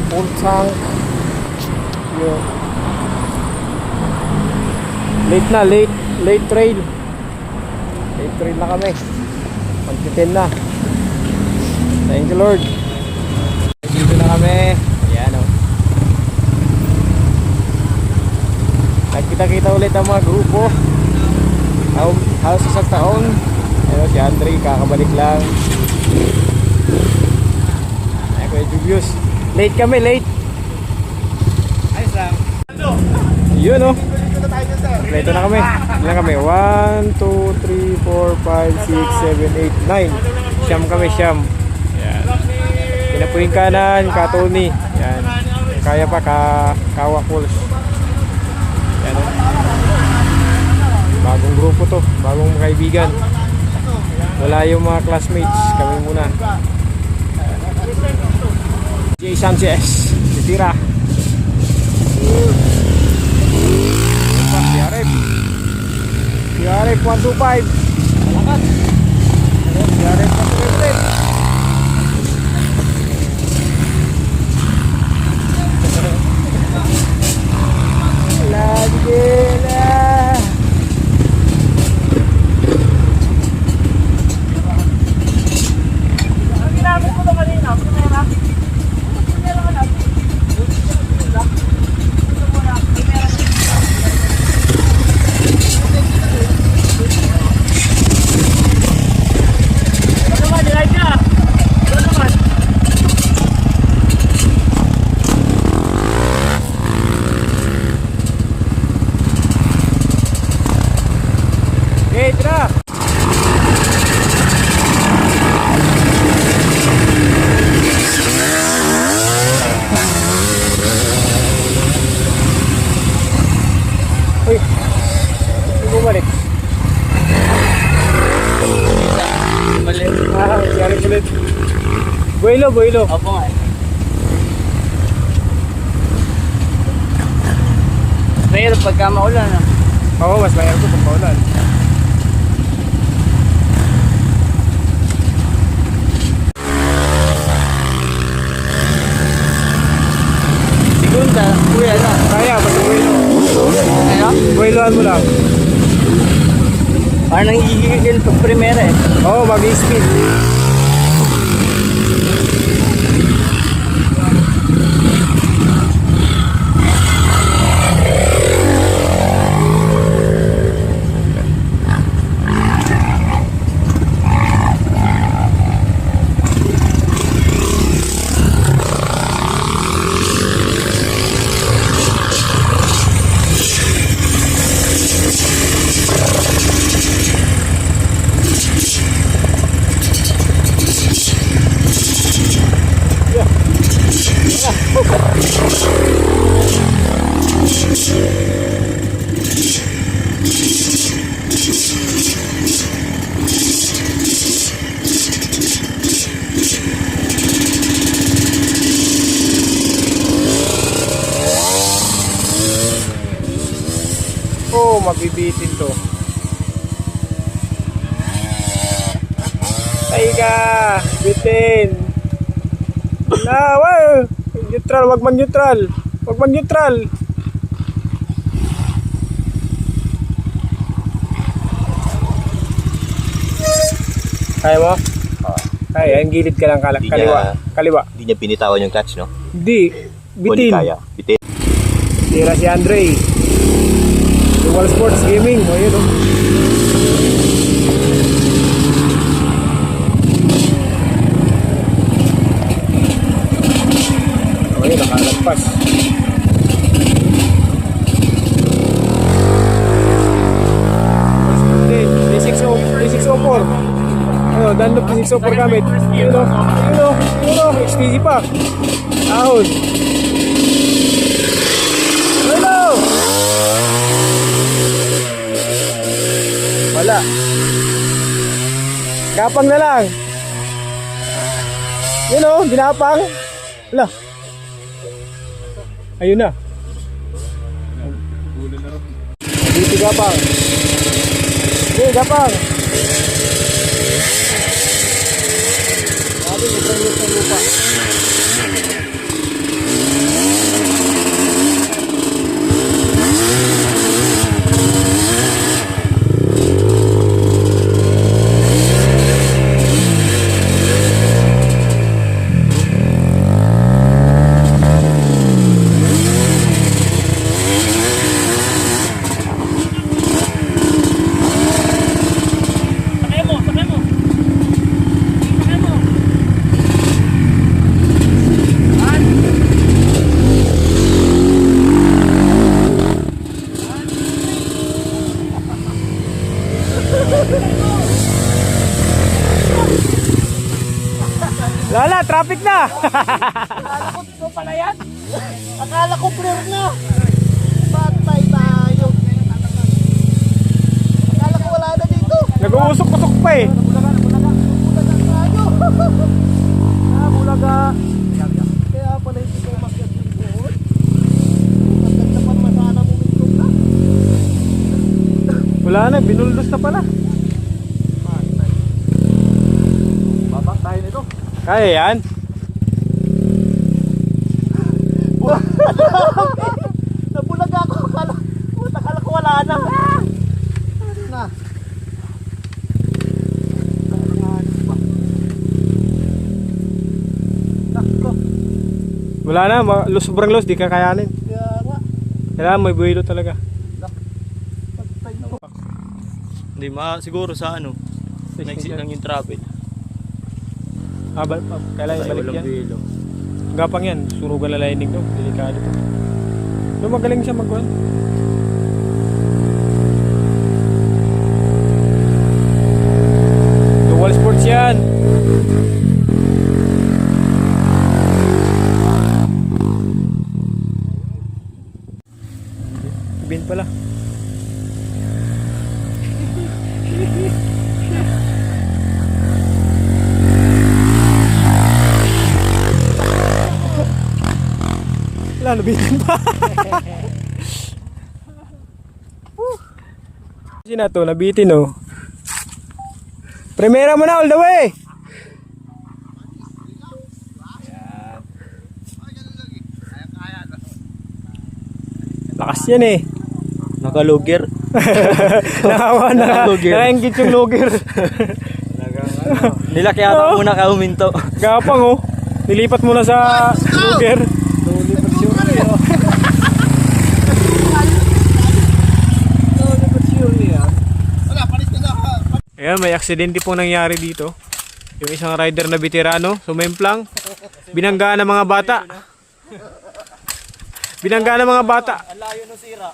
full tank. Yun. Late na, late trail. Late trail na kami. Pag-10 na. Thank you Lord. Dito na kami. Ayan o. Nagkita-kita ulit ang mga grupo. Halos isang taon. Ayun si Andre, kakabalik lang. Ayun Kuya Julius. Late kami, late. Ayos lang. Yun o. Kompleto na kami. Ilan kami? 1, 2, 3, 4, 5, 6, 7, 8, 9. Siyam kami, siyam. Yan. Pinapuing kanan, Katoni. Yan. Kaya pa, Kawa Pools. Yan o. Bagong grupo to. Bagong kaibigan. Wala yung mga classmates. Kami muna. Jay Sanchez. Titira. Yarep 125. Malakas. Yarep 125. Lagi na. Ang ginamit ko na kanina, primera. Primera ka natin. Buelo. Opo nga. Mahirap pagka maulan. Oo, mas mahirap pag maulan. Segunda, kuya na. Kaya, basta buelo. Ano? Bueloan mo lang. Parang nangigigil pag primera eh. Oo, mag-speed. Mabibitin to. Taiga, bitin. Wag neutral, wag mag-neutral. Wag mag-neutral. Kaya mo? Kaya, ang gilid ka lang kaliwa. Hindi niya binitawan yung clutch, no? Hindi, bitin. Kaya, bitin. Tira si Andre. Dual Sports Gaming, o yun o. O yun, nakalagpas. D604. Ano, Dunlop D604 gamit. Yun o, XTG pa. Ahon. Wala. Gapang na lang. Yun o, ginapang. Wala. Ayun na. Dito gapang. Okay, gapang. Sabi, isang lupa. traffic na. Akala ko ito pala yan. Akala ko clear na. Patay tayo. Akala ko wala na dito. Nag-uusok-usok pa eh. Bulaga tayo. Bulaga. Kaya pala hindi kayo makyat yung buhon. Maganda pa naman sana momentum na. Wala na, binuldos na pala. Babak tayo nito. Kaya yan. Nabulaga ako. Akala ko wala na. Ano na? Nako. Wala na, sobrang loss, di kakayanin. Kaya nga. Kailangan may buwelo talaga. Patay na. Hindi, siguro sa ano, na-exit lang yung travel. Kailangan Tayo balik walang yan. buwelo. Gapang yan, surugan na lining to. Delikado to. Pero magaling siya mag-run. Dual sports yan. Bin pala. Wala, nabitin pa. Sina to, nabitin oh. Primera mo na all the way. Lakas yan eh. Nakaluger. Nakawa na. Nakaingit yung luger. Nilaki ata muna ka huminto. Gapang oh. Nilipat mo na sa luger. Ayan, may aksidente pong nangyari dito. Yung isang rider na veterano, sumemplang. Binanggaan ng mga bata. Binanggaan ng mga bata. Ang layo ng sira.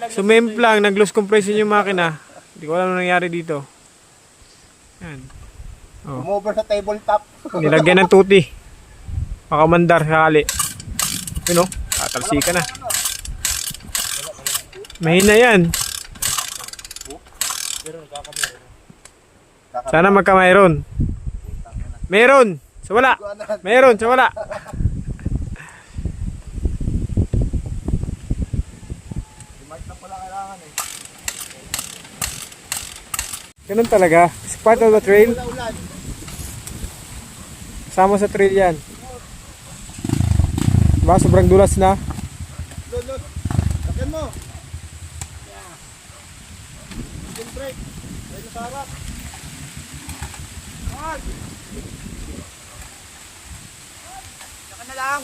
Sumemplang, nag-loose compression yung makina. Hindi ko alam ano nangyari dito. Yan. Oh. Umover sa tabletop. Nilagyan ng tuti. Pakamandar sakali. Yun o, tatalsika na. Mahina yan. Sana magka-mayroon. Meron! Sa wala! Meron! Sa wala! Ganun talaga. It's part of the trail. Sama sa trail yan. Diba? Sobrang dulas na. Lulot. Takan mo. Yeah. Engine brake. Right na sa harap. Hard. Saka na lang.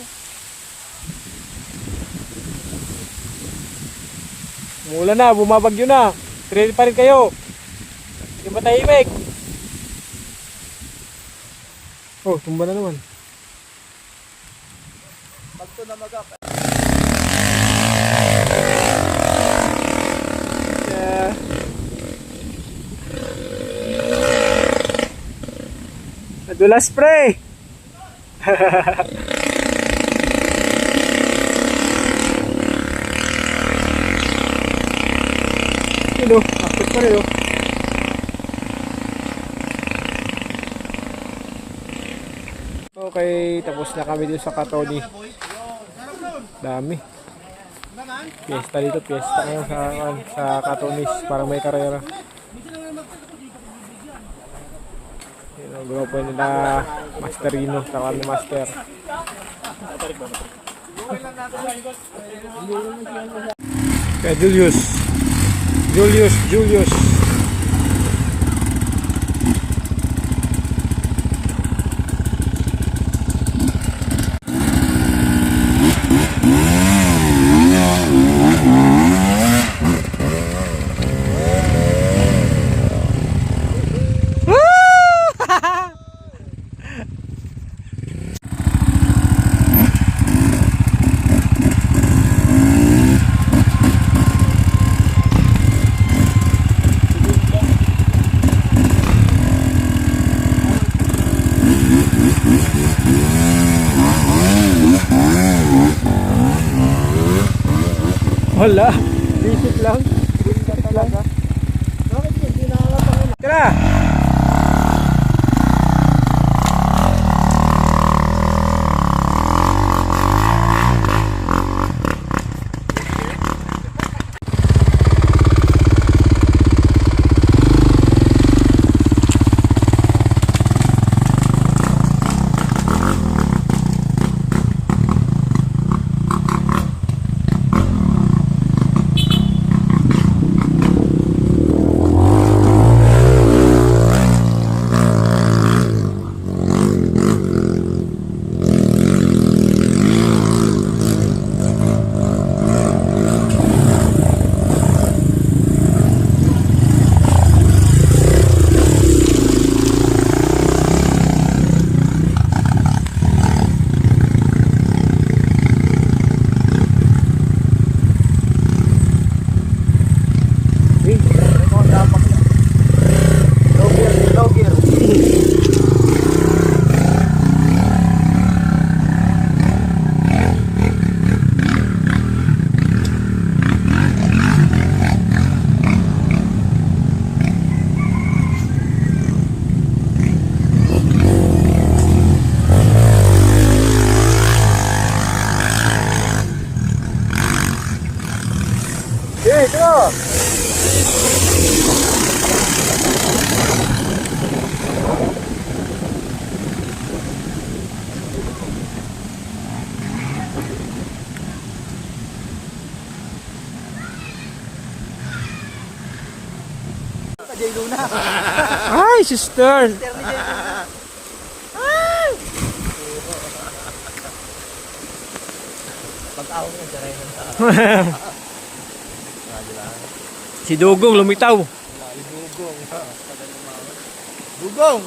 Mula na, bumabagyo na. Trail pa rin kayo. Hindi ba tahimik? Oh, tumba na naman. Pagto na magap. Yeah. Nadulas pre. Yun o, active pa rin o. Okay, tapos na kami dito sa Katoni. Dami. Fiesta dito, fiesta ngayon sa Katonis. Parang may karera. Yun ang grupo nila Masterino, saka ni Master. Kaya Julius. Wala. Visit lang. Talaga. Bakit hindi nakakapangin? Tara! Jay Luna. Ay, sister! Pag-aw niya, saray ng tao. Si Dugong lumitaw. Dugong. Dugong!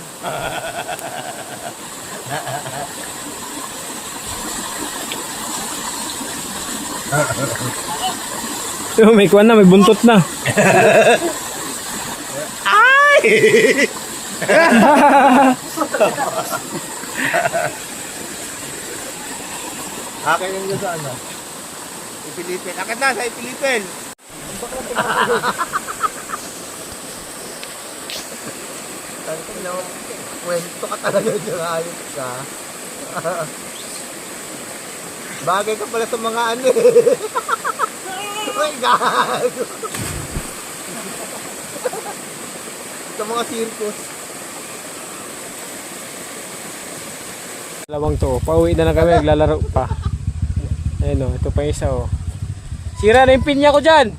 May kuwan na, may buntot na. Akin yung dyan sa ano? Ipilipin. Akit na sa Ipilipin! Tangkin na, kwento ka talaga dyan, ayos ka. Bagay ka pala sa mga ano eh. Oh my God! Sa mga circus. Dalawang to. Pauwi na lang kami, naglalaro pa. Ayun o, ito pa isa o. Sira na yung pinya ko dyan!